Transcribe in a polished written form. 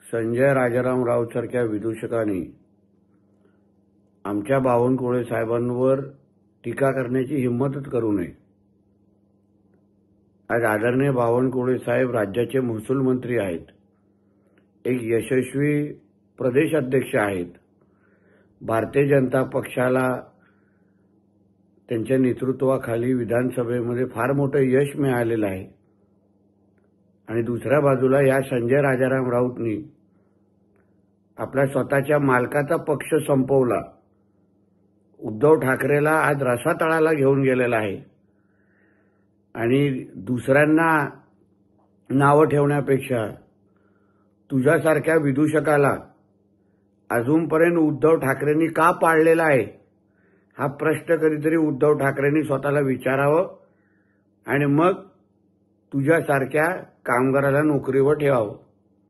संजय राजाराम राऊत सारख्या विदूषकांनी आमच्या बावनकुळे साहेबांवर टीका करण्याची हिंमतच करू नये। आज आदरणीय बावनकुळे साहेब राज्याचे महसूल मंत्री आहेत, एक यशस्वी प्रदेश अध्यक्ष आहेत। भारतीय जनता पक्षाला त्यांच्या नेतृत्वाखाली विधानसभेमध्ये फार मोठं यश मिळालेलं आहे आणि दुसऱ्या बाजूला या संजय राजाराम राऊतनी आपल्या स्वतःच्या मालकाचा पक्ष संपवला। उद्धव ठाकरेला आज रसातळाला घेऊन गेलेला आहे आणि दुसऱ्यांना नावं ठेवण्यापेक्षा तुझ्यासारख्या विदूषकाला अजूनपर्यंत उद्धव ठाकरेंनी का पाळलेला आहे हा प्रश्न कधीतरी उद्धव ठाकरेंनी स्वतःला विचारावं आणि मग तुझ्यासारख्या कामगाराला नोकरीवर ठेवावं।